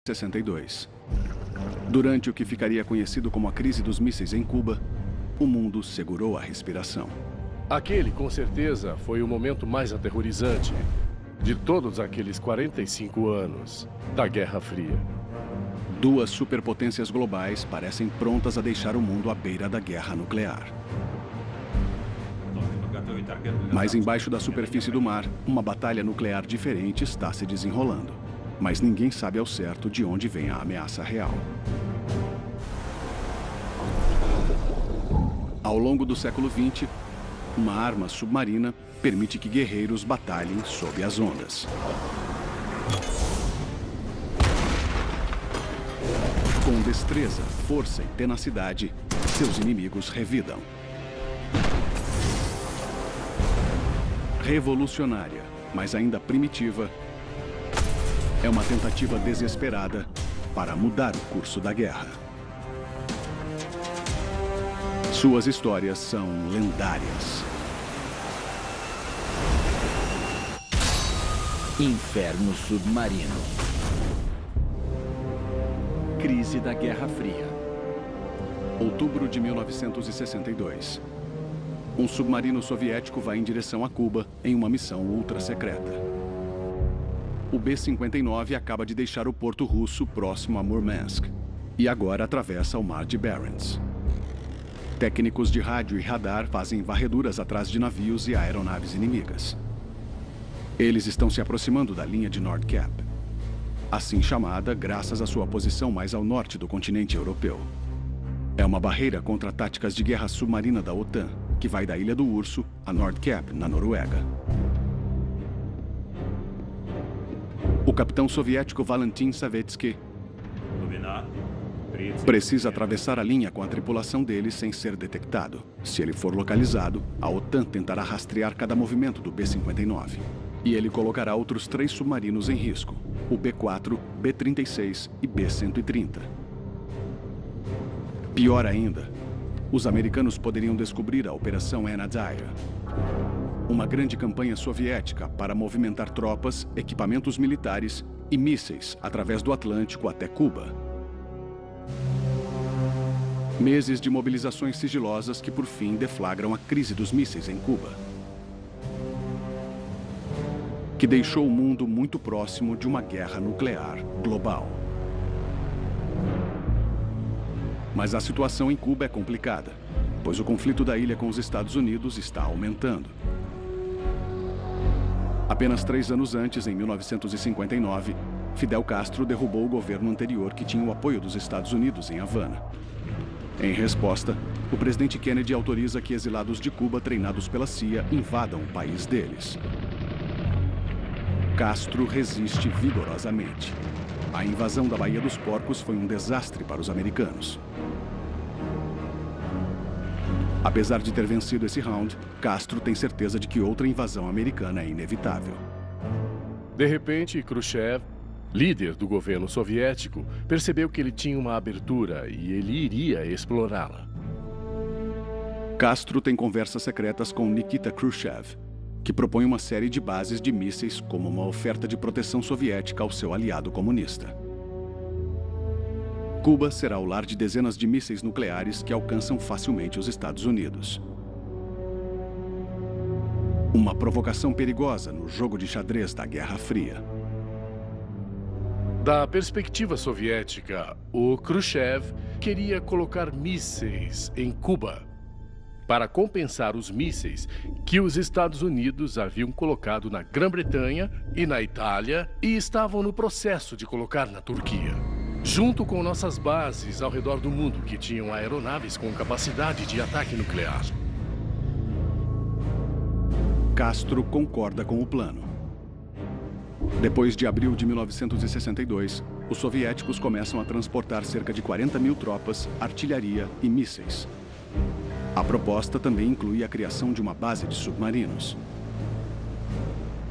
1962. Durante o que ficaria conhecido como a crise dos mísseis em Cuba, o mundo segurou a respiração. Aquele, com certeza, foi o momento mais aterrorizante de todos aqueles 45 anos da Guerra Fria. Duas superpotências globais parecem prontas a deixar o mundo à beira da guerra nuclear. Mas embaixo da superfície do mar, uma batalha nuclear diferente está se desenrolando. Mas ninguém sabe ao certo de onde vem a ameaça real. Ao longo do século XX, uma arma submarina permite que guerreiros batalhem sob as ondas. Com destreza, força e tenacidade, seus inimigos revidam. Revolucionária, mas ainda primitiva, é uma tentativa desesperada para mudar o curso da guerra. Suas histórias são lendárias. Inferno Submarino. Crise da Guerra Fria. Outubro de 1962. Um submarino soviético vai em direção a Cuba em uma missão ultra-secreta. O B-59 acaba de deixar o porto russo próximo a Murmansk e agora atravessa o mar de Barents. Técnicos de rádio e radar fazem varreduras atrás de navios e aeronaves inimigas. Eles estão se aproximando da linha de Nordkap, assim chamada graças à sua posição mais ao norte do continente europeu. É uma barreira contra táticas de guerra submarina da OTAN, que vai da Ilha do Urso a Nordkap, na Noruega. O capitão soviético Valentin Savetsky precisa atravessar a linha com a tripulação dele sem ser detectado. Se ele for localizado, a OTAN tentará rastrear cada movimento do B-59. E ele colocará outros 3 submarinos em risco, o B-4, B-36 e B-130. Pior ainda, os americanos poderiam descobrir a Operação Anadyr, uma grande campanha soviética para movimentar tropas, equipamentos militares e mísseis através do Atlântico até Cuba. Meses de mobilizações sigilosas que, por fim, deflagram a crise dos mísseis em Cuba, que deixou o mundo muito próximo de uma guerra nuclear global. Mas a situação em Cuba é complicada, pois o conflito da ilha com os Estados Unidos está aumentando. Apenas 3 anos antes, em 1959, Fidel Castro derrubou o governo anterior que tinha o apoio dos Estados Unidos em Havana. Em resposta, o presidente Kennedy autoriza que exilados de Cuba treinados pela CIA invadam o país deles. Castro resiste vigorosamente. A invasão da Baía dos Porcos foi um desastre para os americanos. Apesar de ter vencido esse round, Castro tem certeza de que outra invasão americana é inevitável. De repente, Khrushchev, líder do governo soviético, percebeu que ele tinha uma abertura e ele iria explorá-la. Castro tem conversas secretas com Nikita Khrushchev, que propõe uma série de bases de mísseis como uma oferta de proteção soviética ao seu aliado comunista. Cuba será o lar de dezenas de mísseis nucleares que alcançam facilmente os Estados Unidos. Uma provocação perigosa no jogo de xadrez da Guerra Fria. Da perspectiva soviética, o Khrushchev queria colocar mísseis em Cuba para compensar os mísseis que os Estados Unidos haviam colocado na Grã-Bretanha e na Itália e estavam no processo de colocar na Turquia, junto com nossas bases ao redor do mundo que tinham aeronaves com capacidade de ataque nuclear. Castro concorda com o plano. Depois de abril de 1962, os soviéticos começam a transportar cerca de 40 mil tropas, artilharia e mísseis. A proposta também inclui a criação de uma base de submarinos.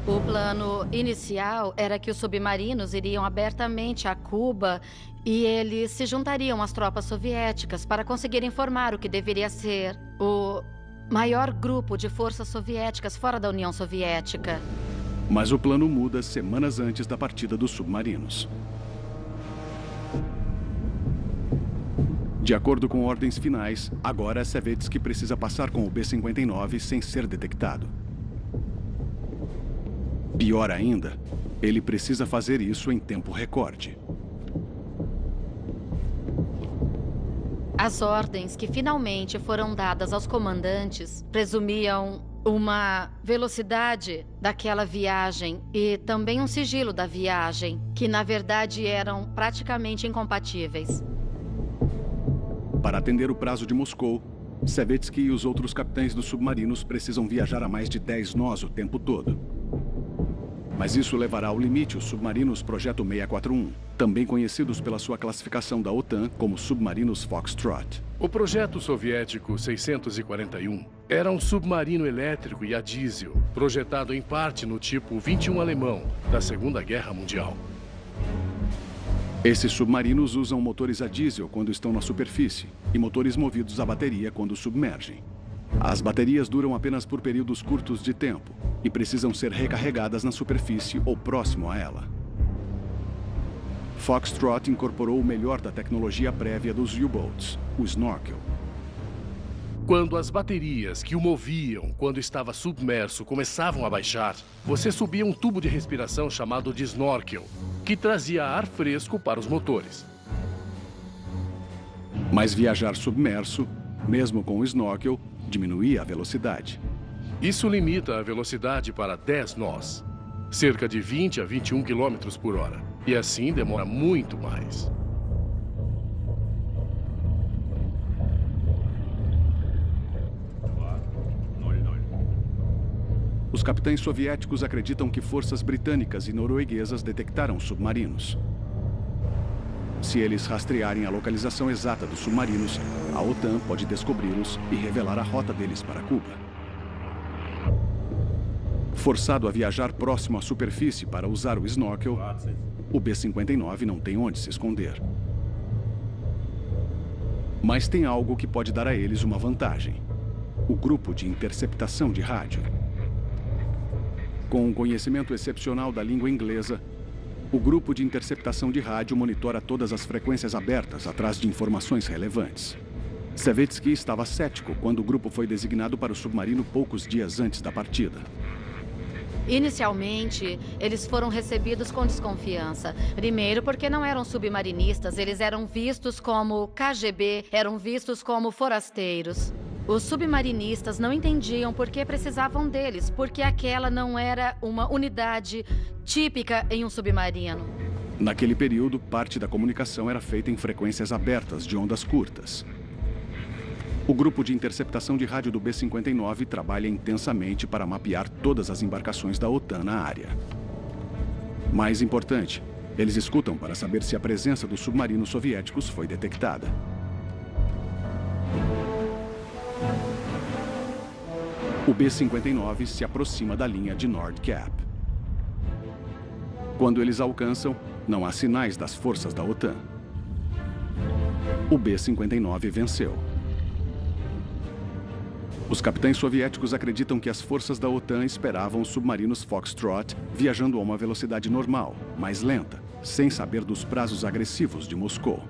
O plano inicial era que os submarinos iriam abertamente a Cuba e eles se juntariam às tropas soviéticas para conseguir informar o que deveria ser o maior grupo de forças soviéticas fora da União Soviética. Mas o plano muda semanas antes da partida dos submarinos. De acordo com ordens finais, agora Savetsky precisa passar com o B-59 sem ser detectado. Pior ainda, ele precisa fazer isso em tempo recorde. As ordens que finalmente foram dadas aos comandantes presumiam uma velocidade daquela viagem e também um sigilo da viagem, que na verdade eram praticamente incompatíveis. Para atender o prazo de Moscou, Savetsky e os outros capitães dos submarinos precisam viajar a mais de 10 nós o tempo todo. Mas isso levará ao limite os submarinos Projeto 641, também conhecidos pela sua classificação da OTAN como submarinos Foxtrot. O projeto soviético 641 era um submarino elétrico e a diesel, projetado em parte no tipo 21 alemão da Segunda Guerra Mundial. Esses submarinos usam motores a diesel quando estão na superfície e motores movidos a bateria quando submergem. As baterias duram apenas por períodos curtos de tempo e precisam ser recarregadas na superfície ou próximo a ela. Foxtrot incorporou o melhor da tecnologia prévia dos U-boats, o snorkel. Quando as baterias que o moviam quando estava submerso começavam a baixar, você subia um tubo de respiração chamado de snorkel, que trazia ar fresco para os motores. Mas viajar submerso, mesmo com o snorkel, diminuía a velocidade. Isso limita a velocidade para 10 nós, cerca de 20 a 21 km por hora. E assim demora muito mais. Os capitães soviéticos acreditam que forças britânicas e norueguesas detectaram submarinos. Se eles rastrearem a localização exata dos submarinos, a OTAN pode descobri-los e revelar a rota deles para Cuba. Forçado a viajar próximo à superfície para usar o snorkel, o B-59 não tem onde se esconder. Mas tem algo que pode dar a eles uma vantagem: o grupo de interceptação de rádio. Com um conhecimento excepcional da língua inglesa, o grupo de interceptação de rádio monitora todas as frequências abertas atrás de informações relevantes. Savetsky estava cético quando o grupo foi designado para o submarino poucos dias antes da partida. Inicialmente, eles foram recebidos com desconfiança. Primeiro, porque não eram submarinistas, eles eram vistos como KGB, eram vistos como forasteiros. Os submarinistas não entendiam por que precisavam deles, porque aquela não era uma unidade típica em um submarino. Naquele período, parte da comunicação era feita em frequências abertas de ondas curtas. O grupo de interceptação de rádio do B-59 trabalha intensamente para mapear todas as embarcações da OTAN na área. Mais importante, eles escutam para saber se a presença dos submarinos soviéticos foi detectada. O B-59 se aproxima da linha de Nordkapp. Quando eles alcançam, não há sinais das forças da OTAN. O B-59 venceu. Os capitães soviéticos acreditam que as forças da OTAN esperavam os submarinos Foxtrot viajando a uma velocidade normal, mais lenta, sem saber dos prazos agressivos de Moscou.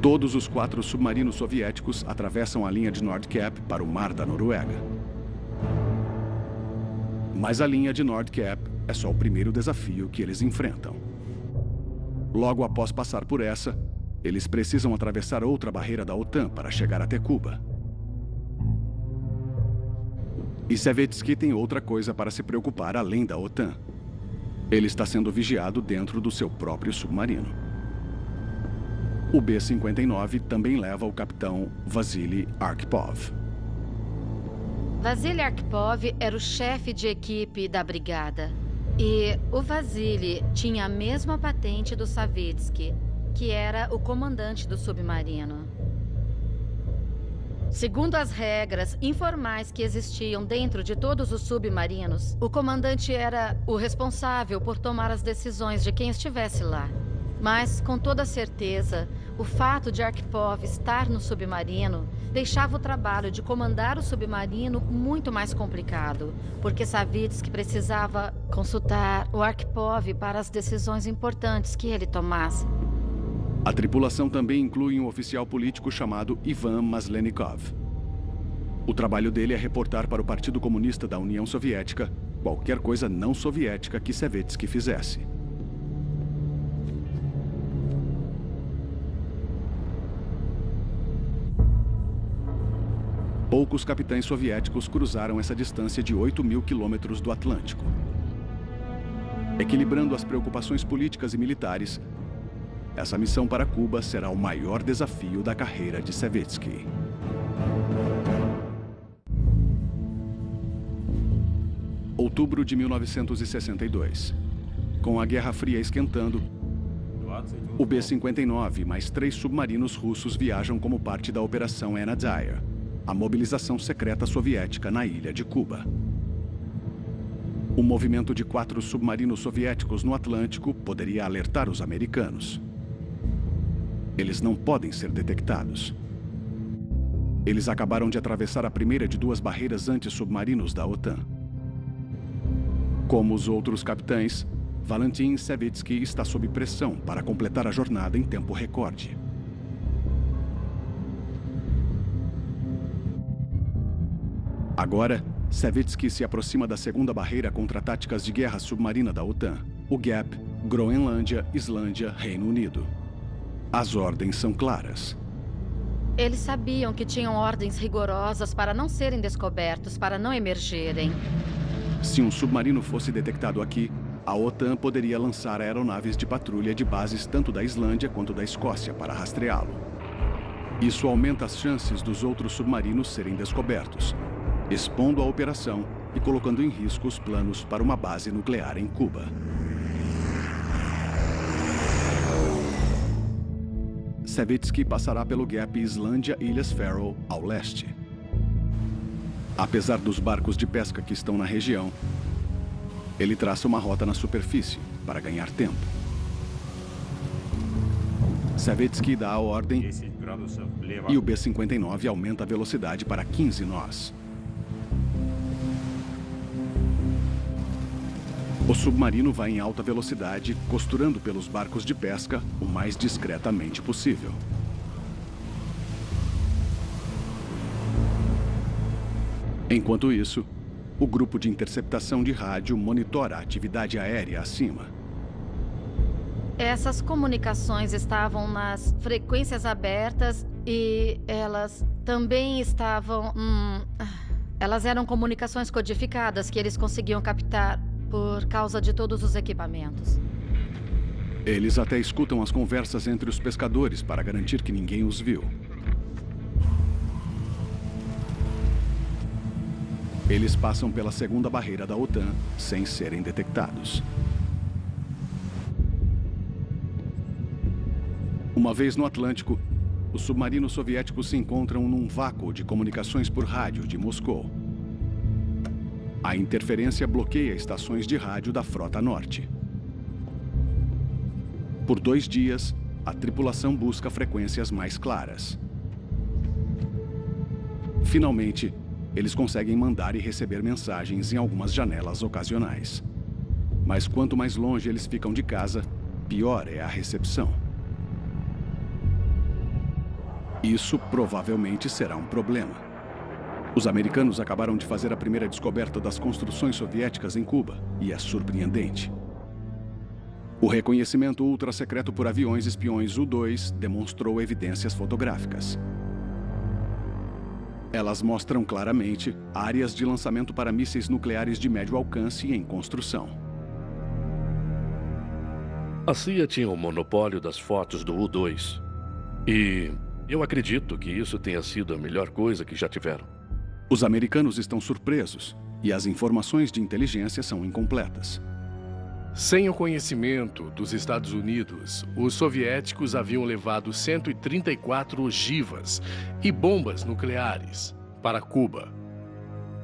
Todos os 4 submarinos soviéticos atravessam a linha de Nordkapp para o Mar da Noruega. Mas a linha de Nordkapp é só o primeiro desafio que eles enfrentam. Logo após passar por essa, eles precisam atravessar outra barreira da OTAN para chegar até Cuba. E Savetsky tem outra coisa para se preocupar além da OTAN. Ele está sendo vigiado dentro do seu próprio submarino. O B-59 também leva o capitão Vasily Arkhipov. Vasily Arkhipov era o chefe de equipe da brigada. E o Vasily tinha a mesma patente do Savetsky, que era o comandante do submarino. Segundo as regras informais que existiam dentro de todos os submarinos, o comandante era o responsável por tomar as decisões de quem estivesse lá. Mas, com toda certeza, o fato de Arkhipov estar no submarino deixava o trabalho de comandar o submarino muito mais complicado, porque Savetsky precisava consultar o Arkhipov para as decisões importantes que ele tomasse. A tripulação também inclui um oficial político chamado Ivan Maslenikov. O trabalho dele é reportar para o Partido Comunista da União Soviética qualquer coisa não soviética que Savetsky fizesse. Poucos capitães soviéticos cruzaram essa distância de 8.000 quilômetros do Atlântico. Equilibrando as preocupações políticas e militares, essa missão para Cuba será o maior desafio da carreira de Savetsky. Outubro de 1962. Com a Guerra Fria esquentando, o B-59 e mais 3 submarinos russos viajam como parte da Operação Anadyrь, a mobilização secreta soviética na ilha de Cuba. O movimento de 4 submarinos soviéticos no Atlântico poderia alertar os americanos. Eles não podem ser detectados. Eles acabaram de atravessar a primeira de 2 barreiras anti-submarinos da OTAN. Como os outros capitães, Valentin Savetsky está sob pressão para completar a jornada em tempo recorde. Agora, Savetsky se aproxima da segunda barreira contra táticas de guerra submarina da OTAN, o GAP, Groenlândia, Islândia, Reino Unido. As ordens são claras. Eles sabiam que tinham ordens rigorosas para não serem descobertos, para não emergirem. Se um submarino fosse detectado aqui, a OTAN poderia lançar aeronaves de patrulha de bases tanto da Islândia quanto da Escócia para rastreá-lo. Isso aumenta as chances dos outros submarinos serem descobertos, expondo a operação e colocando em risco os planos para uma base nuclear em Cuba. Savetsky passará pelo Gap Islândia-Ilhas Faroe, ao leste. Apesar dos barcos de pesca que estão na região, ele traça uma rota na superfície para ganhar tempo. Savetsky dá a ordem e o B-59 aumenta a velocidade para 15 nós. O submarino vai em alta velocidade, costurando pelos barcos de pesca o mais discretamente possível. Enquanto isso, o grupo de interceptação de rádio monitora a atividade aérea acima. Essas comunicações estavam nas frequências abertas e elas também estavam... elas eram comunicações codificadas que eles conseguiam captar por causa de todos os equipamentos. Eles até escutam as conversas entre os pescadores para garantir que ninguém os viu. Eles passam pela segunda barreira da OTAN sem serem detectados. Uma vez no Atlântico, os submarinos soviéticos se encontram num vácuo de comunicações por rádio de Moscou. A interferência bloqueia estações de rádio da Frota Norte. Por 2 dias, a tripulação busca frequências mais claras. Finalmente, eles conseguem mandar e receber mensagens em algumas janelas ocasionais. Mas quanto mais longe eles ficam de casa, pior é a recepção. Isso provavelmente será um problema. Os americanos acabaram de fazer a primeira descoberta das construções soviéticas em Cuba, e é surpreendente. O reconhecimento ultra-secreto por aviões espiões U-2 demonstrou evidências fotográficas. Elas mostram claramente áreas de lançamento para mísseis nucleares de médio alcance em construção. A CIA tinha o monopólio das fotos do U-2. E eu acredito que isso tenha sido a melhor coisa que já tiveram. Os americanos estão surpresos e as informações de inteligência são incompletas. Sem o conhecimento dos Estados Unidos, os soviéticos haviam levado 134 ogivas e bombas nucleares para Cuba.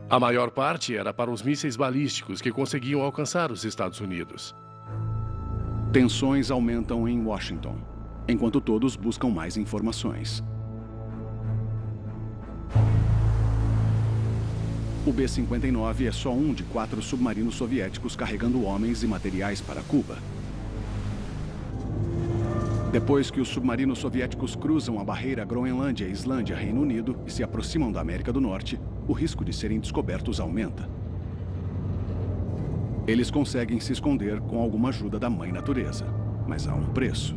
A maior parte era para os mísseis balísticos que conseguiam alcançar os Estados Unidos. Tensões aumentam em Washington, enquanto todos buscam mais informações. O B-59 é só um de 4 submarinos soviéticos carregando homens e materiais para Cuba. Depois que os submarinos soviéticos cruzam a barreira Groenlândia, Islândia, Reino Unido e se aproximam da América do Norte, o risco de serem descobertos aumenta. Eles conseguem se esconder com alguma ajuda da Mãe Natureza, mas há um preço.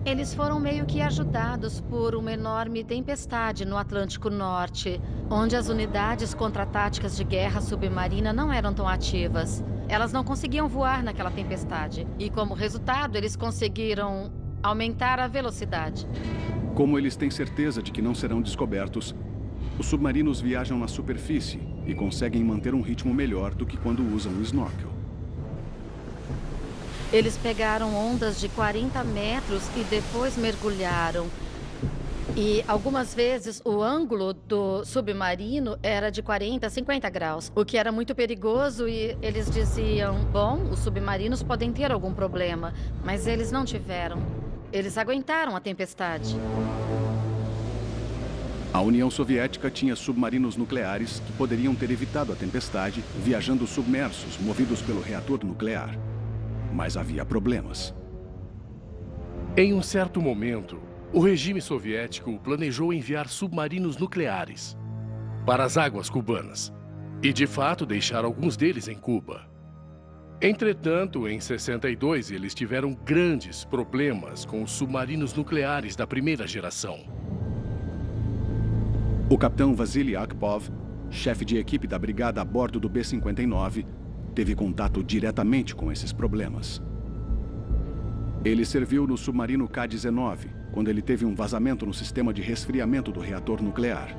Eles foram meio que ajudados por uma enorme tempestade no Atlântico Norte, onde as unidades contra-táticas de guerra submarina não eram tão ativas. Elas não conseguiam voar naquela tempestade. E, como resultado, eles conseguiram aumentar a velocidade. Como eles têm certeza de que não serão descobertos, os submarinos viajam na superfície e conseguem manter um ritmo melhor do que quando usam o snorkel. Eles pegaram ondas de 40 metros e depois mergulharam. E algumas vezes o ângulo do submarino era de 40 a 50 graus, o que era muito perigoso e eles diziam, bom, os submarinos podem ter algum problema, mas eles não tiveram. Eles aguentaram a tempestade. A União Soviética tinha submarinos nucleares que poderiam ter evitado a tempestade viajando submersos, movidos pelo reator nuclear. Mas havia problemas. Em um certo momento, o regime soviético planejou enviar submarinos nucleares para as águas cubanas e, de fato, deixar alguns deles em Cuba. Entretanto, em 62, eles tiveram grandes problemas com os submarinos nucleares da primeira geração. O capitão Vasily Arkhipov, chefe de equipe da brigada a bordo do B-59, teve contato diretamente com esses problemas. Ele serviu no submarino K-19, quando ele teve um vazamento no sistema de resfriamento do reator nuclear.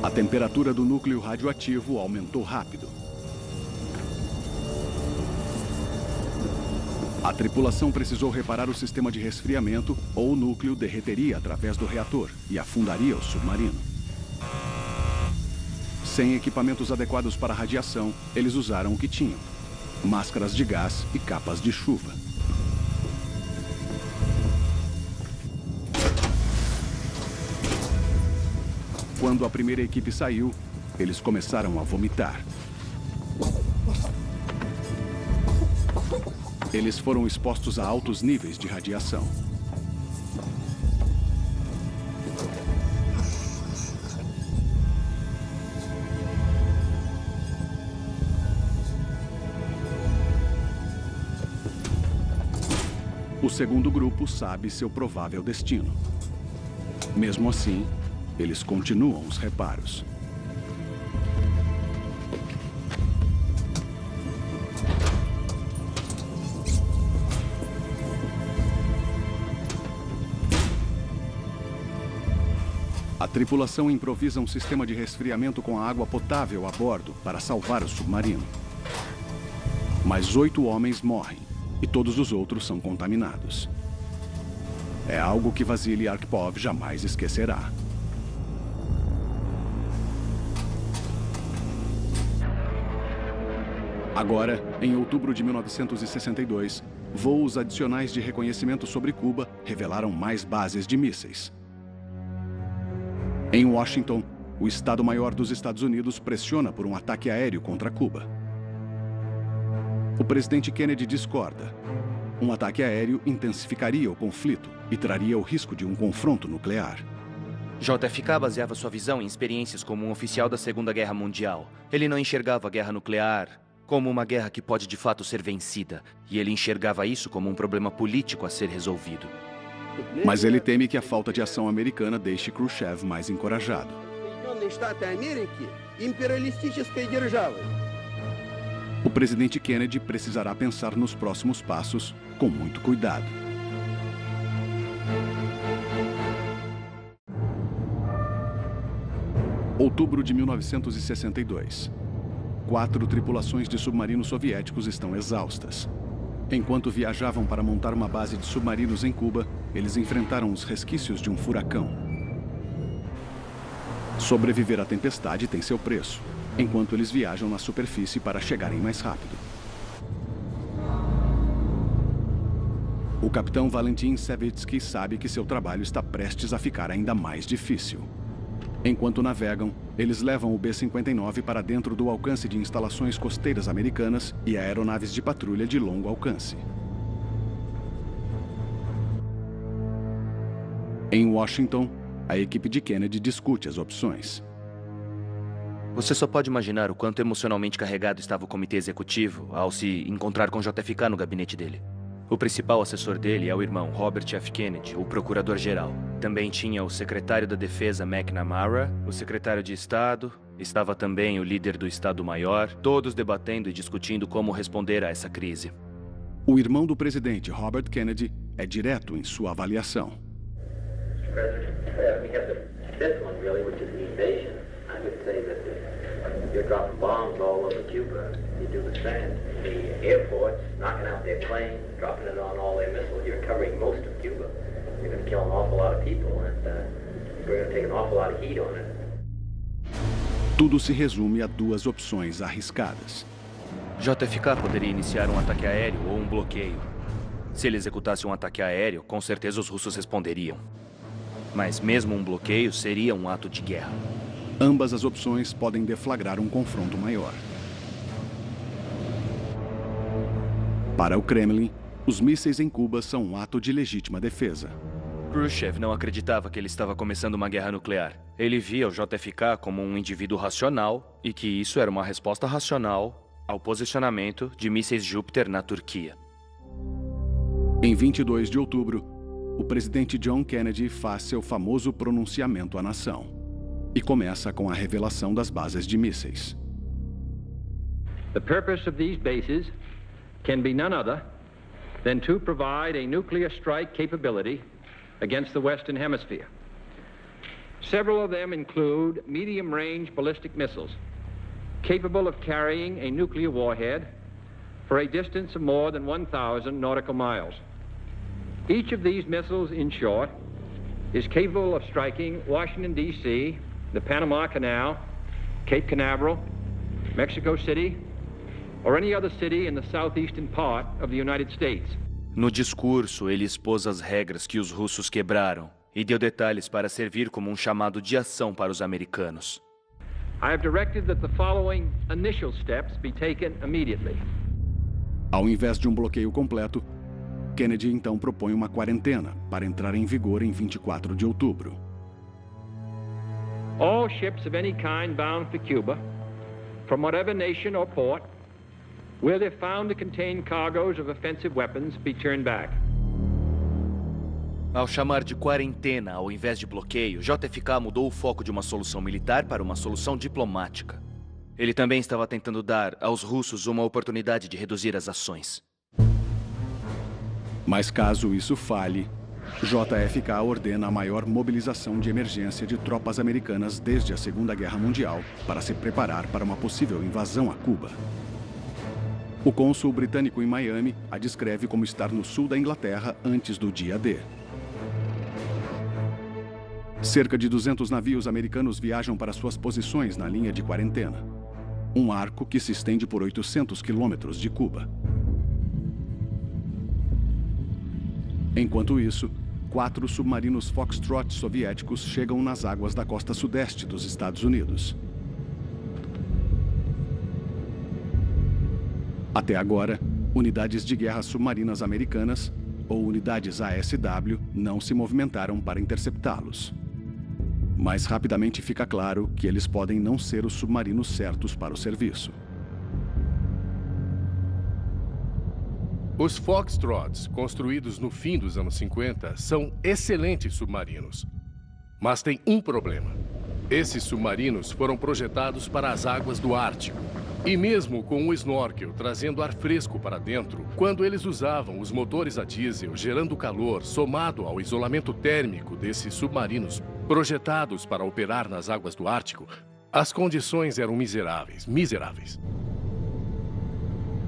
A temperatura do núcleo radioativo aumentou rápido. A tripulação precisou reparar o sistema de resfriamento ou o núcleo derreteria através do reator e afundaria o submarino. Sem equipamentos adequados para a radiação, eles usaram o que tinham: máscaras de gás e capas de chuva. Quando a primeira equipe saiu, eles começaram a vomitar. Eles foram expostos a altos níveis de radiação. O segundo grupo sabe seu provável destino. Mesmo assim, eles continuam os reparos. A tripulação improvisa um sistema de resfriamento com água potável a bordo para salvar o submarino. Mas 8 homens morrem e todos os outros são contaminados. É algo que Vasily Arkhipov jamais esquecerá. Agora, em outubro de 1962, voos adicionais de reconhecimento sobre Cuba revelaram mais bases de mísseis. Em Washington, o Estado-Maior dos Estados Unidos pressiona por um ataque aéreo contra Cuba. O presidente Kennedy discorda. Um ataque aéreo intensificaria o conflito e traria o risco de um confronto nuclear. JFK baseava sua visão em experiências como um oficial da Segunda Guerra Mundial. Ele não enxergava a guerra nuclear como uma guerra que pode de fato ser vencida, e ele enxergava isso como um problema político a ser resolvido. Mas ele teme que a falta de ação americana deixe Khrushchev mais encorajado. O presidente Kennedy precisará pensar nos próximos passos com muito cuidado. Outubro de 1962. 4 tripulações de submarinos soviéticos estão exaustas. Enquanto viajavam para montar uma base de submarinos em Cuba, eles enfrentaram os resquícios de um furacão. Sobreviver à tempestade tem seu preço, enquanto eles viajam na superfície para chegarem mais rápido. O capitão Valentin Savitsky sabe que seu trabalho está prestes a ficar ainda mais difícil. Enquanto navegam, eles levam o B-59 para dentro do alcance de instalações costeiras americanas e aeronaves de patrulha de longo alcance. Em Washington, a equipe de Kennedy discute as opções. Você só pode imaginar o quanto emocionalmente carregado estava o comitê executivo ao se encontrar com JFK no gabinete dele. O principal assessor dele é o irmão Robert F. Kennedy, o procurador-geral. Também tinha o secretário da Defesa McNamara, o secretário de Estado, estava também o líder do Estado-Maior, todos debatendo e discutindo como responder a essa crise. O irmão do presidente, Robert Kennedy, é direto em sua avaliação. You're dropping bombs all over Cuba. You do the same. The airports, knocking out their planes, dropping it on all their missiles. You're covering most of Cuba. You're going to kill an awful lot of people, and you're going to take an awful lot of heat on it. Tudo se resume a duas opções arriscadas. JFK poderia iniciar um ataque aéreo ou um bloqueio. Se ele executasse um ataque aéreo, com certeza os russos responderiam. Mas mesmo um bloqueio seria um ato de guerra. Ambas as opções podem deflagrar um confronto maior. Para o Kremlin, os mísseis em Cuba são um ato de legítima defesa. Khrushchev não acreditava que ele estava começando uma guerra nuclear. Ele via o JFK como um indivíduo racional e que isso era uma resposta racional ao posicionamento de mísseis Júpiter na Turquia. Em 22 de outubro, o presidente John Kennedy faz seu famoso pronunciamento à nação. E começa com a revelação das bases de mísseis. The purpose of these bases can be none other than to provide a nuclear strike capability against the Western Hemisphere. Several of them include medium-range ballistic missiles capable of carrying a nuclear warhead for a distance of more than 1,000 nautical miles. Each of these missiles, in short, is capable of striking Washington, D.C., the Panama Canal, Cape Canaveral, Mexico City, or any other city in the southeastern part of the United States. No discurso, ele expôs as regras que os russos quebraram e deu detalhes para servir como um chamado de ação para os americanos. I have directed that the following initial steps be taken immediately. Ao invés de um bloqueio completo, Kennedy então propõe uma quarentena para entrar em vigor em 24 de outubro. All ships of any kind bound for Cuba, from whatever nation or port, where they're found to contain cargoes of offensive weapons, be turned back. Ao chamar de quarentena ao invés de bloqueio, JFK mudou o foco de uma solução militar para uma solução diplomática. Ele também estava tentando dar aos russos uma oportunidade de reduzir as ações. Mas caso isso falhe, JFK ordena a maior mobilização de emergência de tropas americanas desde a Segunda Guerra Mundial para se preparar para uma possível invasão a Cuba. O cônsul britânico em Miami a descreve como estar no sul da Inglaterra antes do dia D. Cerca de 200 navios americanos viajam para suas posições na linha de quarentena, um arco que se estende por 800 quilômetros de Cuba. Enquanto isso, 4 submarinos Foxtrot soviéticos chegam nas águas da costa sudeste dos Estados Unidos. Até agora, unidades de guerra submarinas americanas, ou unidades ASW, não se movimentaram para interceptá-los. Mas rapidamente fica claro que eles podem não ser os submarinos certos para o serviço. Os Foxtrots, construídos no fim dos anos 50, são excelentes submarinos. Mas tem um problema. Esses submarinos foram projetados para as águas do Ártico. E mesmo com o snorkel trazendo ar fresco para dentro, quando eles usavam os motores a diesel gerando calor somado ao isolamento térmico desses submarinos projetados para operar nas águas do Ártico, as condições eram miseráveis.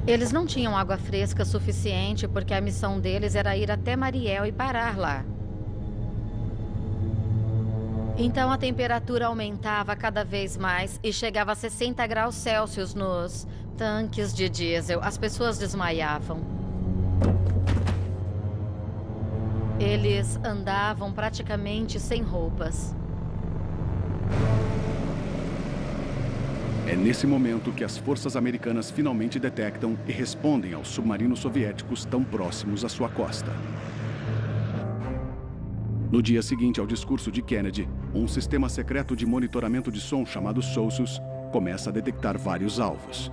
Eles não tinham água fresca suficiente porque a missão deles era ir até Mariel e parar lá. Então a temperatura aumentava cada vez mais e chegava a 60 graus Celsius nos tanques de diesel. As pessoas desmaiavam. Eles andavam praticamente sem roupas. É nesse momento que as forças americanas finalmente detectam e respondem aos submarinos soviéticos tão próximos à sua costa. No dia seguinte ao discurso de Kennedy, um sistema secreto de monitoramento de som chamado SOSUS começa a detectar vários alvos.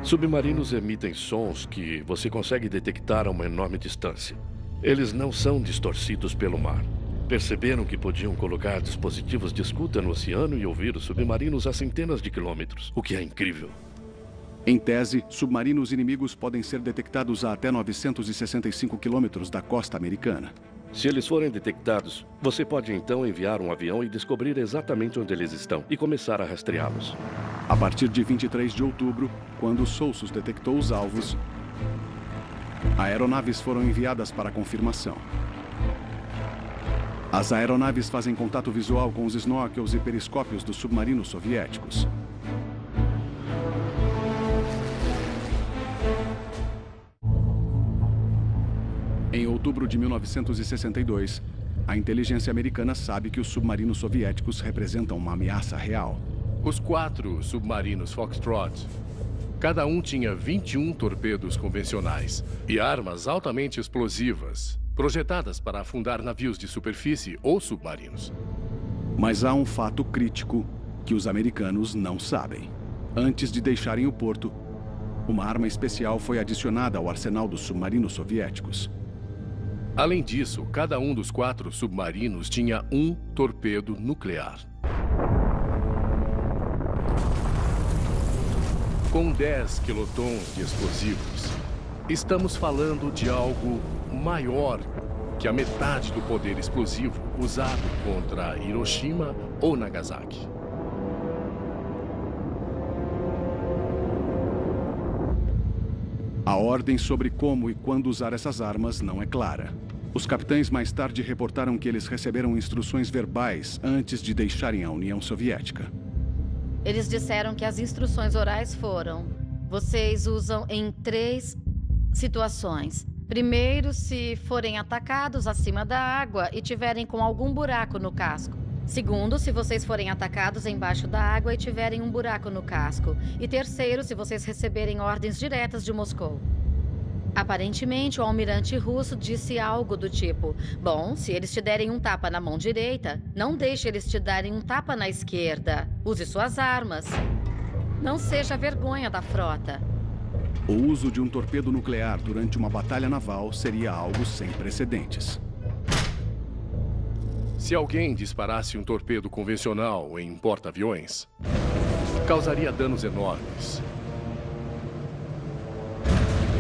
Submarinos emitem sons que você consegue detectar a uma enorme distância. Eles não são distorcidos pelo mar. Perceberam que podiam colocar dispositivos de escuta no oceano e ouvir os submarinos a centenas de quilômetros, o que é incrível. Em tese, submarinos inimigos podem ser detectados a até 965 quilômetros da costa americana. Se eles forem detectados, você pode então enviar um avião e descobrir exatamente onde eles estão e começar a rastreá-los. A partir de 23 de outubro, quando o SOSUS detectou os alvos, aeronaves foram enviadas para confirmação. As aeronaves fazem contato visual com os snorkels e periscópios dos submarinos soviéticos. Em outubro de 1962, a inteligência americana sabe que os submarinos soviéticos representam uma ameaça real. Os 4 submarinos Foxtrot, cada um tinha 21 torpedos convencionais e armas altamente explosivas, projetadas para afundar navios de superfície ou submarinos. Mas há um fato crítico que os americanos não sabem. Antes de deixarem o porto, uma arma especial foi adicionada ao arsenal dos submarinos soviéticos. Além disso, cada um dos 4 submarinos tinha um torpedo nuclear. Com 10 quilotons de explosivos, estamos falando de algo maior que a metade do poder explosivo usado contra Hiroshima ou Nagasaki. A ordem sobre como e quando usar essas armas não é clara. Os capitães mais tarde reportaram que eles receberam instruções verbais antes de deixarem a União Soviética. Eles disseram que as instruções orais foram: vocês usam em 3 situações. Primeiro, se forem atacados acima da água e tiverem com algum buraco no casco. Segundo, se vocês forem atacados embaixo da água e tiverem um buraco no casco. E terceiro, se vocês receberem ordens diretas de Moscou. Aparentemente, o almirante russo disse algo do tipo: bom, se eles te derem um tapa na mão direita, não deixe eles te darem um tapa na esquerda. Use suas armas. Não seja a vergonha da frota. O uso de um torpedo nuclear durante uma batalha naval seria algo sem precedentes. Se alguém disparasse um torpedo convencional em porta-aviões, causaria danos enormes.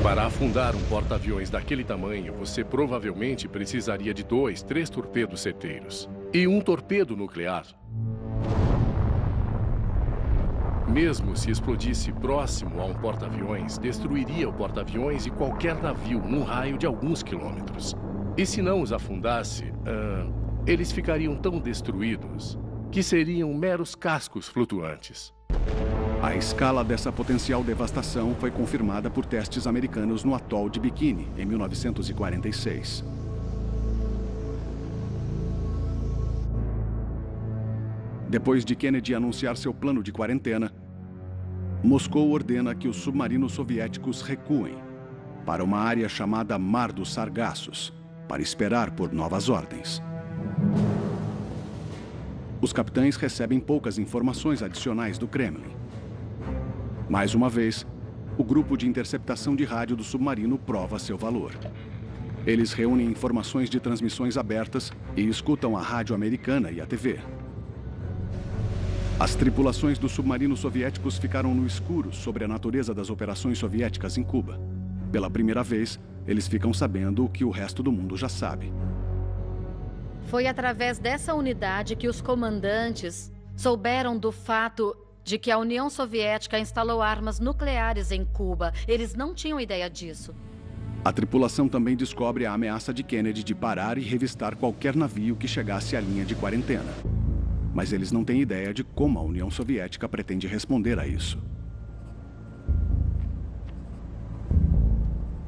Para afundar um porta-aviões daquele tamanho, você provavelmente precisaria de 2, 3 torpedos certeiros. E um torpedo nuclear, mesmo se explodisse próximo a um porta-aviões, destruiria o porta-aviões e qualquer navio num raio de alguns quilômetros. E se não os afundasse, eles ficariam tão destruídos que seriam meros cascos flutuantes. A escala dessa potencial devastação foi confirmada por testes americanos no atol de Bikini, em 1946. Depois de Kennedy anunciar seu plano de quarentena, Moscou ordena que os submarinos soviéticos recuem para uma área chamada Mar dos Sargassos, para esperar por novas ordens. Os capitães recebem poucas informações adicionais do Kremlin. Mais uma vez, o grupo de interceptação de rádio do submarino prova seu valor. Eles reúnem informações de transmissões abertas e escutam a rádio americana e a TV. As tripulações dos submarinos soviéticos ficaram no escuro sobre a natureza das operações soviéticas em Cuba. Pela primeira vez, eles ficam sabendo o que o resto do mundo já sabe. Foi através dessa unidade que os comandantes souberam do fato de que a União Soviética instalou armas nucleares em Cuba. Eles não tinham ideia disso. A tripulação também descobre a ameaça de Kennedy de parar e revistar qualquer navio que chegasse à linha de quarentena. Mas eles não têm ideia de como a União Soviética pretende responder a isso.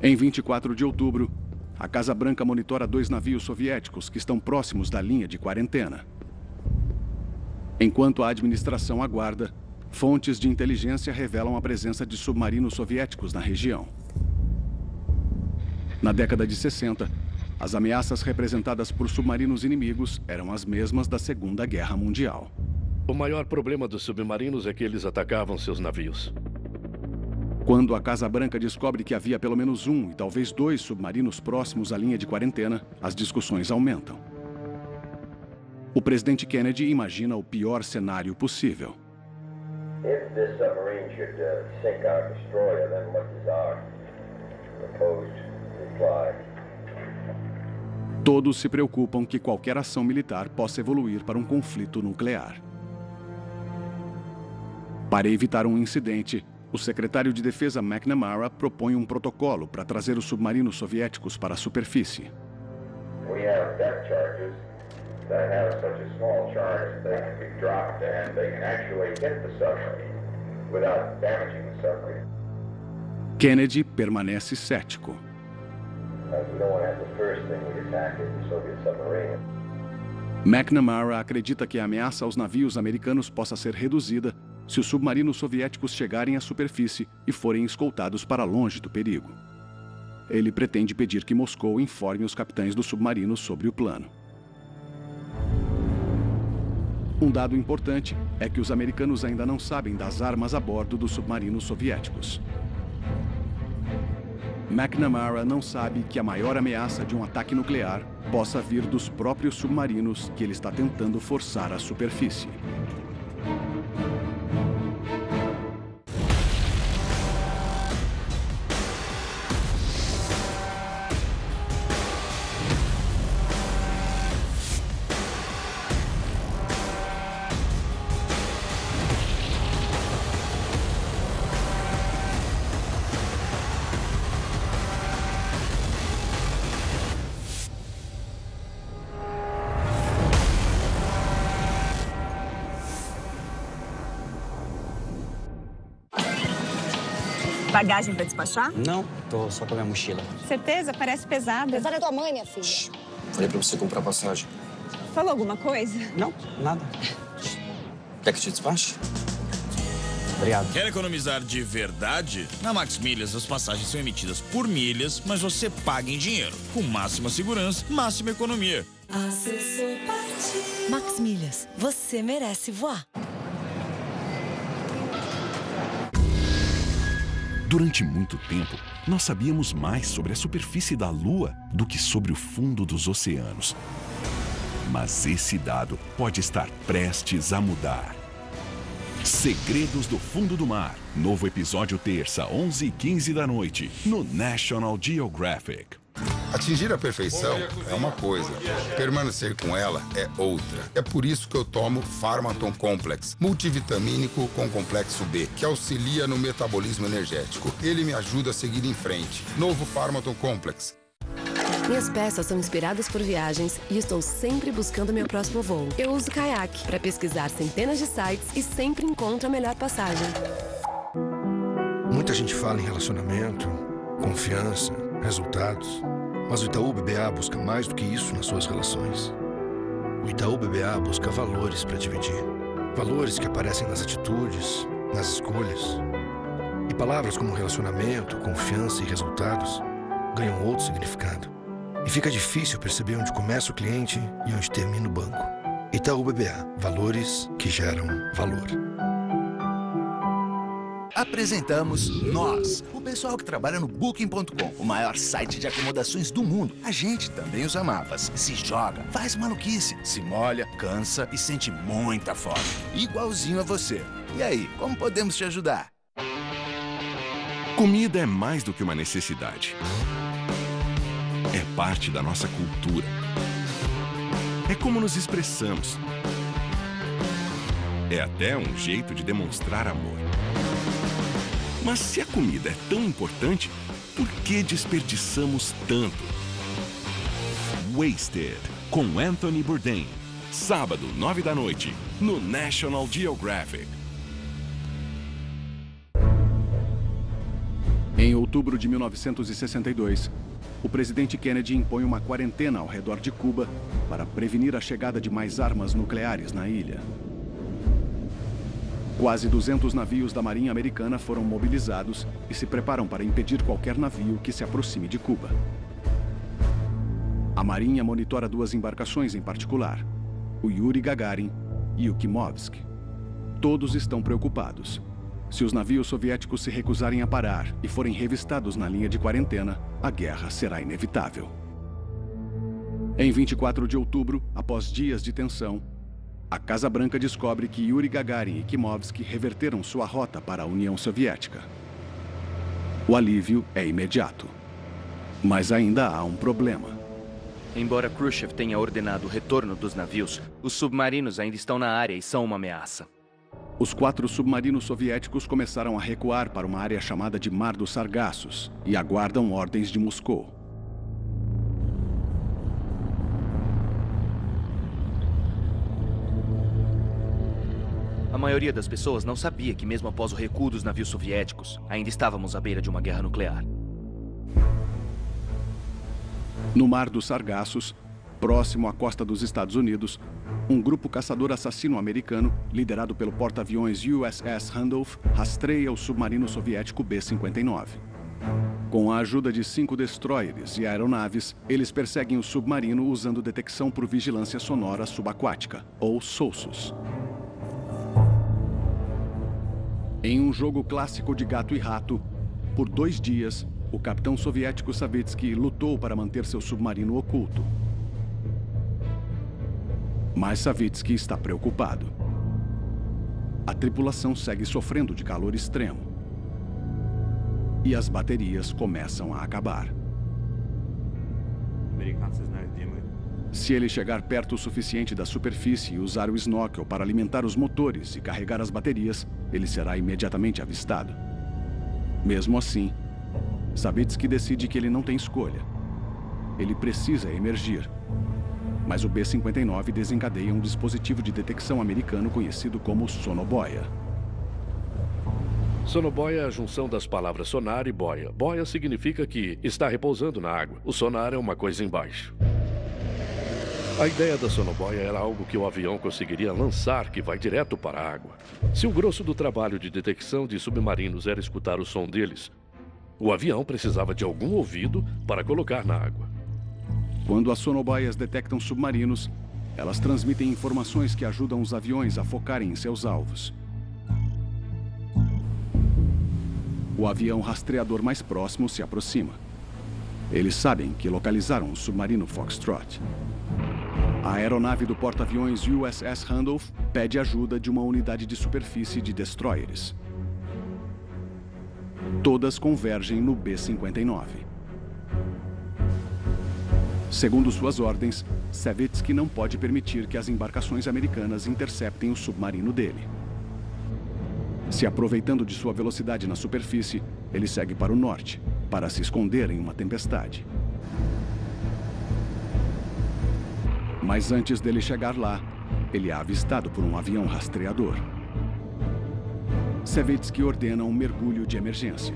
Em 24 de outubro, a Casa Branca monitora 2 navios soviéticos que estão próximos da linha de quarentena. Enquanto a administração aguarda, fontes de inteligência revelam a presença de submarinos soviéticos na região. Na década de 60, As ameaças representadas por submarinos inimigos eram as mesmas da Segunda Guerra Mundial. O maior problema dos submarinos é que eles atacavam seus navios. Quando a Casa Branca descobre que havia pelo menos um e talvez 2 submarinos próximos à linha de quarentena, as discussões aumentam. O presidente Kennedy imagina o pior cenário possível. If this submarine should sink our destroyer, then what is our proposed reply? Todos se preocupam que qualquer ação militar possa evoluir para um conflito nuclear. Para evitar um incidente, o secretário de Defesa McNamara propõe um protocolo para trazer os submarinos soviéticos para a superfície. We have depth charges that have such a small charge that they can be dropped and they can actually hit the submarine without damaging the submarine. Kennedy permanece cético. We don't want to have the first thing we attack is the Soviet submarine. McNamara acredita que a ameaça aos navios americanos possa ser reduzida se os submarinos soviéticos chegarem à superfície e forem escoltados para longe do perigo. Ele pretende pedir que Moscou informe os capitães dos submarinos sobre o plano. Um dado importante é que os americanos ainda não sabem das armas a bordo dos submarinos soviéticos. McNamara não sabe que a maior ameaça de um ataque nuclear possa vir dos próprios submarinos que ele está tentando forçar à superfície. Bagagem pra despachar? Não, tô só com a minha mochila. Certeza? Parece pesada. Pesada é tua mãe, minha filha. Shhh. Falei pra você comprar passagem. Falou alguma coisa? Não, nada. Quer que te despache? Obrigado. Quer economizar de verdade? Na Max Milhas, as passagens são emitidas por milhas, mas você paga em dinheiro. Com máxima segurança, máxima economia. Max Milhas, você merece voar. Durante muito tempo, nós sabíamos mais sobre a superfície da Lua do que sobre o fundo dos oceanos. Mas esse dado pode estar prestes a mudar. Segredos do Fundo do Mar. Novo episódio terça, 11h15 da noite, no National Geographic. Atingir a perfeição é uma coisa, permanecer com ela é outra. É por isso que eu tomo Pharmaton Complex, multivitamínico com complexo B, que auxilia no metabolismo energético. Ele me ajuda a seguir em frente. Novo Pharmaton Complex. Minhas peças são inspiradas por viagens e estou sempre buscando meu próximo voo. Eu uso Kayak para pesquisar centenas de sites e sempre encontro a melhor passagem. Muita gente fala em relacionamento, confiança, resultados. Mas o Itaú BBA busca mais do que isso nas suas relações. O Itaú BBA busca valores para dividir. Valores que aparecem nas atitudes, nas escolhas. E palavras como relacionamento, confiança e resultados ganham outro significado. E fica difícil perceber onde começa o cliente e onde termina o banco. Itaú BBA. Valores que geram valor. Apresentamos nós, o pessoal que trabalha no Booking.com, o maior site de acomodações do mundo. A gente também usa mapas, se joga, faz maluquice, se molha, cansa e sente muita fome. Igualzinho a você. E aí, como podemos te ajudar? Comida é mais do que uma necessidade. É parte da nossa cultura. É como nos expressamos. É até um jeito de demonstrar amor. Mas se a comida é tão importante, por que desperdiçamos tanto? Wasted, com Anthony Bourdain. Sábado, 9 da noite, no National Geographic. Em outubro de 1962, o presidente Kennedy impõe uma quarentena ao redor de Cuba para prevenir a chegada de mais armas nucleares na ilha. Quase 200 navios da Marinha Americana foram mobilizados e se preparam para impedir qualquer navio que se aproxime de Cuba. A Marinha monitora duas embarcações em particular, o Yuri Gagarin e o Kimovsky. Todos estão preocupados. Se os navios soviéticos se recusarem a parar e forem revistados na linha de quarentena, a guerra será inevitável. Em 24 de outubro, após dias de tensão, a Casa Branca descobre que Yuri Gagarin e Kimovsky reverteram sua rota para a União Soviética. O alívio é imediato. Mas ainda há um problema. Embora Khrushchev tenha ordenado o retorno dos navios, os submarinos ainda estão na área e são uma ameaça. Os 4 submarinos soviéticos começaram a recuar para uma área chamada de Mar dos Sargassos e aguardam ordens de Moscou. A maioria das pessoas não sabia que mesmo após o recuo dos navios soviéticos, ainda estávamos à beira de uma guerra nuclear. No Mar dos Sargassos, próximo à costa dos Estados Unidos, um grupo caçador assassino americano, liderado pelo porta-aviões USS Randolph, rastreia o submarino soviético B-59. Com a ajuda de 5 destroyers e aeronaves, eles perseguem o submarino usando detecção por vigilância sonora subaquática, ou SOSUS. Em um jogo clássico de gato e rato, por 2 dias, o capitão soviético Savitsky lutou para manter seu submarino oculto. Mas Savitsky está preocupado. A tripulação segue sofrendo de calor extremo. E as baterias começam a acabar. Se ele chegar perto o suficiente da superfície e usar o snorkel para alimentar os motores e carregar as baterias, ele será imediatamente avistado. Mesmo assim, Savitsky decide que ele não tem escolha. Ele precisa emergir. Mas o B-59 desencadeia um dispositivo de detecção americano conhecido como sonoboia. Sonoboia é a junção das palavras sonar e boia. Boia significa que está repousando na água. O sonar é uma coisa embaixo. A ideia da sonoboia era algo que o avião conseguiria lançar que vai direto para a água. Se o grosso do trabalho de detecção de submarinos era escutar o som deles, o avião precisava de algum ouvido para colocar na água. Quando as sonoboias detectam submarinos, elas transmitem informações que ajudam os aviões a focarem em seus alvos. O avião rastreador mais próximo se aproxima. Eles sabem que localizaram o submarino Foxtrot. A aeronave do porta-aviões USS Randolph pede ajuda de uma unidade de superfície de destroyers. Todas convergem no B-59. Segundo suas ordens, Savitsky não pode permitir que as embarcações americanas interceptem o submarino dele. Se aproveitando de sua velocidade na superfície, ele segue para o norte, para se esconder em uma tempestade. Mas antes dele chegar lá, ele é avistado por um avião rastreador. Savitsky ordena um mergulho de emergência.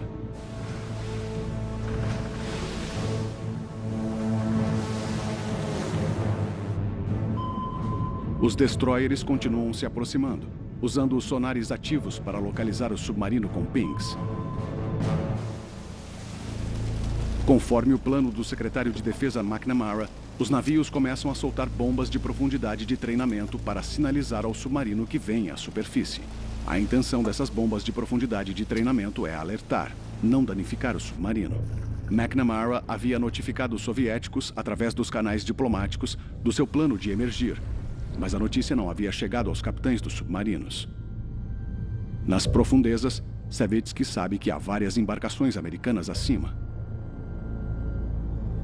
Os destroyers continuam se aproximando, usando os sonares ativos para localizar o submarino com pings. Conforme o plano do secretário de Defesa McNamara, os navios começam a soltar bombas de profundidade de treinamento para sinalizar ao submarino que vem à superfície. A intenção dessas bombas de profundidade de treinamento é alertar, não danificar o submarino. McNamara havia notificado os soviéticos, através dos canais diplomáticos, do seu plano de emergir, mas a notícia não havia chegado aos capitães dos submarinos. Nas profundezas, Savitsky sabe que há várias embarcações americanas acima.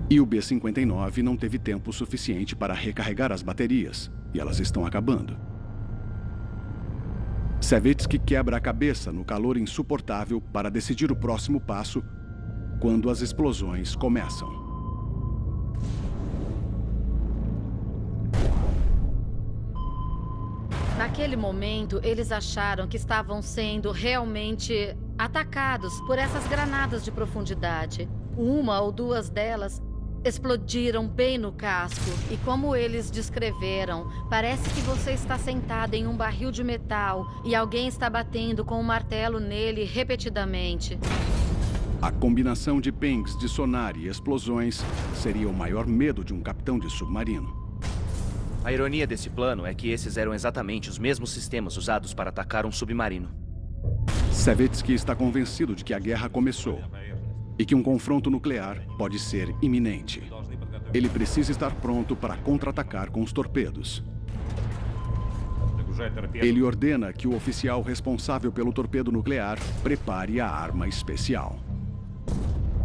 E o B-59 não teve tempo suficiente para recarregar as baterias, e elas estão acabando. Savitsky quebra a cabeça no calor insuportável para decidir o próximo passo quando as explosões começam. Naquele momento, eles acharam que estavam sendo realmente atacados por essas granadas de profundidade. Uma ou duas delas explodiram bem no casco. E como eles descreveram, parece que você está sentado em um barril de metal e alguém está batendo com um martelo nele repetidamente. A combinação de pings de sonar e explosões seria o maior medo de um capitão de submarino. A ironia desse plano é que esses eram exatamente os mesmos sistemas usados para atacar um submarino. Savetsky está convencido de que a guerra começou e que um confronto nuclear pode ser iminente. Ele precisa estar pronto para contra-atacar com os torpedos. Ele ordena que o oficial responsável pelo torpedo nuclear prepare a arma especial.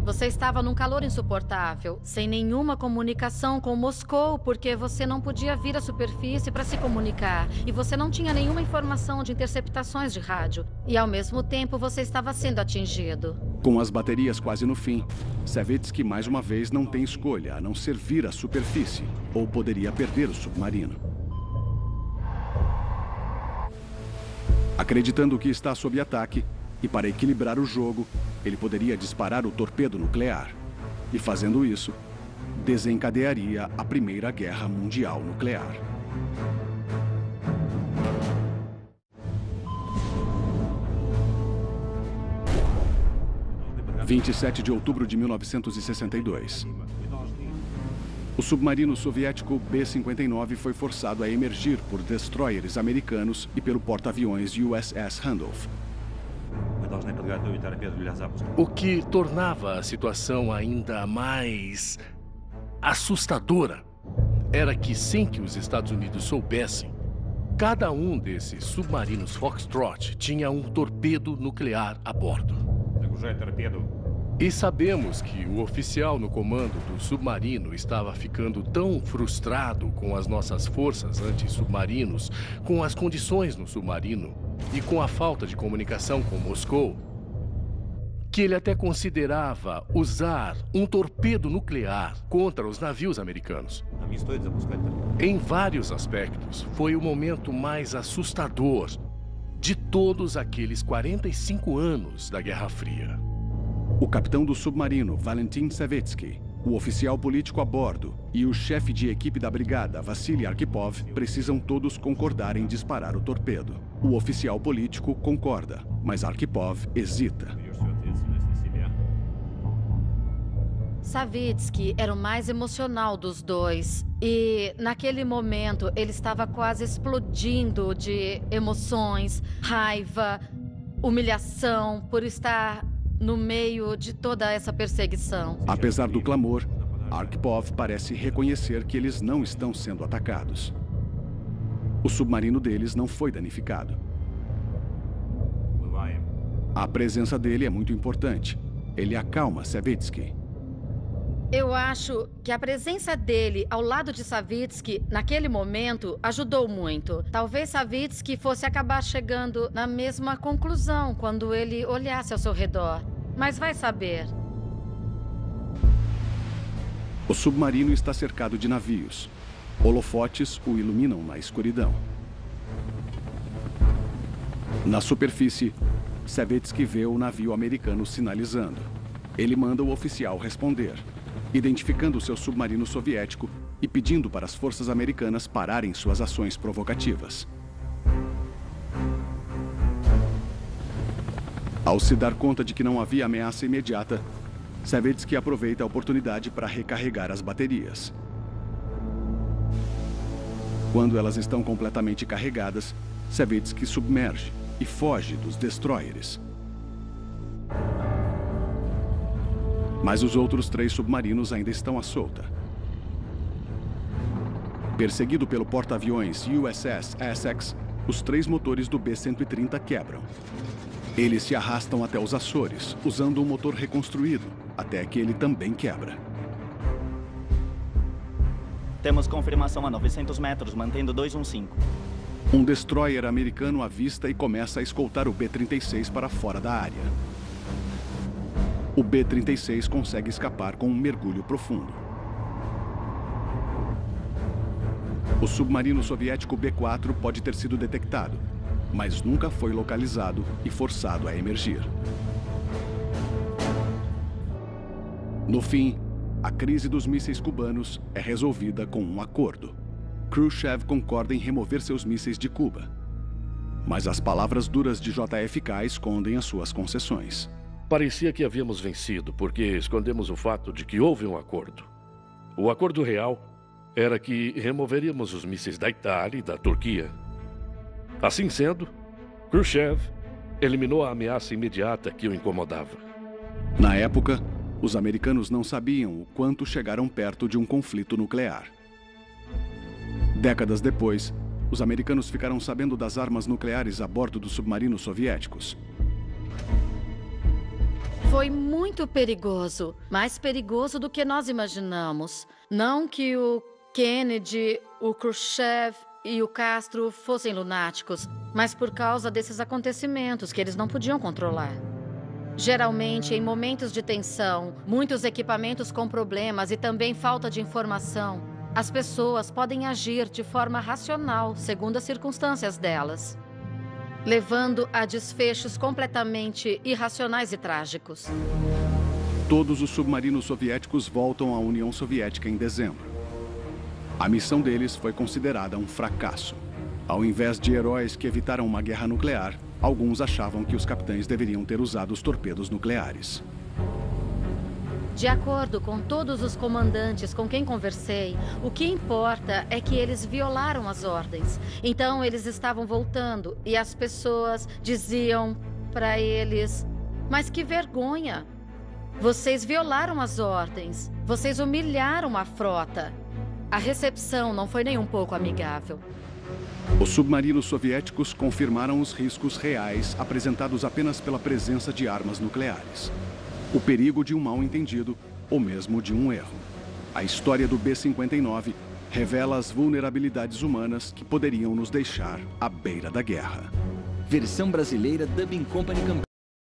Você estava num calor insuportável, sem nenhuma comunicação com Moscou, porque você não podia vir à superfície para se comunicar. E você não tinha nenhuma informação de interceptações de rádio. E, ao mesmo tempo, você estava sendo atingido. Com as baterias quase no fim, Savetsky mais uma vez não tem escolha a não ser vir à superfície, ou poderia perder o submarino. Acreditando que está sob ataque, e para equilibrar o jogo, ele poderia disparar o torpedo nuclear. E fazendo isso, desencadearia a Primeira Guerra Mundial Nuclear. – 27 de outubro de 1962. O submarino soviético B-59 foi forçado a emergir por destroyers americanos e pelo porta-aviões USS Randolph. O que tornava a situação ainda mais assustadora era que, sem que os Estados Unidos soubessem, cada um desses submarinos Foxtrot tinha um torpedo nuclear a bordo. E sabemos que o oficial no comando do submarino estava ficando tão frustrado com as nossas forças anti-submarinos, com as condições no submarino e com a falta de comunicação com Moscou, que ele até considerava usar um torpedo nuclear contra os navios americanos. Em vários aspectos, foi o momento mais assustador de todos aqueles 45 anos da Guerra Fria. O capitão do submarino, Valentin Savetsky, o oficial político a bordo e o chefe de equipe da brigada, Vassily Arkhipov, precisam todos concordar em disparar o torpedo. O oficial político concorda, mas Arkhipov hesita. Savetsky era o mais emocional dos dois. E, naquele momento, ele estava quase explodindo de emoções, raiva, humilhação por estar no meio de toda essa perseguição. Apesar do clamor, Arkhipov parece reconhecer que eles não estão sendo atacados. O submarino deles não foi danificado. A presença dele é muito importante. Ele acalma Savetsky. Eu acho que a presença dele ao lado de Savetsky, naquele momento, ajudou muito. Talvez Savetsky fosse acabar chegando na mesma conclusão quando ele olhasse ao seu redor. Mas vai saber. O submarino está cercado de navios. Holofotes o iluminam na escuridão. Na superfície, Savetsky vê o navio americano sinalizando. Ele manda o oficial responder, identificando seu submarino soviético e pedindo para as forças americanas pararem suas ações provocativas. Ao se dar conta de que não havia ameaça imediata, Savetsky aproveita a oportunidade para recarregar as baterias. Quando elas estão completamente carregadas, Savetsky submerge e foge dos destroyers. Mas os outros 3 submarinos ainda estão à solta. Perseguido pelo porta-aviões USS Essex, os 3 motores do B-130 quebram. Eles se arrastam até os Açores, usando um motor reconstruído, até que ele também quebra. Temos confirmação a 900 metros, mantendo 215. Um destroyer americano avista e começa a escoltar o B-36 para fora da área. O B-36 consegue escapar com um mergulho profundo. O submarino soviético B-4 pode ter sido detectado, mas nunca foi localizado e forçado a emergir. No fim, a crise dos mísseis cubanos é resolvida com um acordo. Khrushchev concorda em remover seus mísseis de Cuba. Mas as palavras duras de JFK escondem as suas concessões. parecia que havíamos vencido, porque escondemos o fato de que houve um acordo. O acordo real era que removeríamos os mísseis da Itália e da Turquia. Assim sendo, Khrushchev eliminou a ameaça imediata que o incomodava. Na época, os americanos não sabiam o quanto chegaram perto de um conflito nuclear. Décadas depois, os americanos ficaram sabendo das armas nucleares a bordo dos submarinos soviéticos. Foi muito perigoso, mais perigoso do que nós imaginamos. Não que o Kennedy, o Khrushchev e o Castro fossem lunáticos, mas por causa desses acontecimentos que eles não podiam controlar. Geralmente, em momentos de tensão, muitos equipamentos com problemas e também falta de informação, as pessoas podem agir de forma racional, segundo as circunstâncias delas, levando a desfechos completamente irracionais e trágicos. Todos os submarinos soviéticos voltam à União Soviética em dezembro. A missão deles foi considerada um fracasso. Ao invés de heróis que evitaram uma guerra nuclear, alguns achavam que os capitães deveriam ter usado os torpedos nucleares. De acordo com todos os comandantes com quem conversei, o que importa é que eles violaram as ordens. Então eles estavam voltando e as pessoas diziam para eles: mas que vergonha! Vocês violaram as ordens. Vocês humilharam a frota. A recepção não foi nem um pouco amigável. Os submarinos soviéticos confirmaram os riscos reais apresentados apenas pela presença de armas nucleares. O perigo de um mal-entendido ou mesmo de um erro. A história do B-59 revela as vulnerabilidades humanas que poderiam nos deixar à beira da guerra. Versão brasileira Dubbing Company Campinas.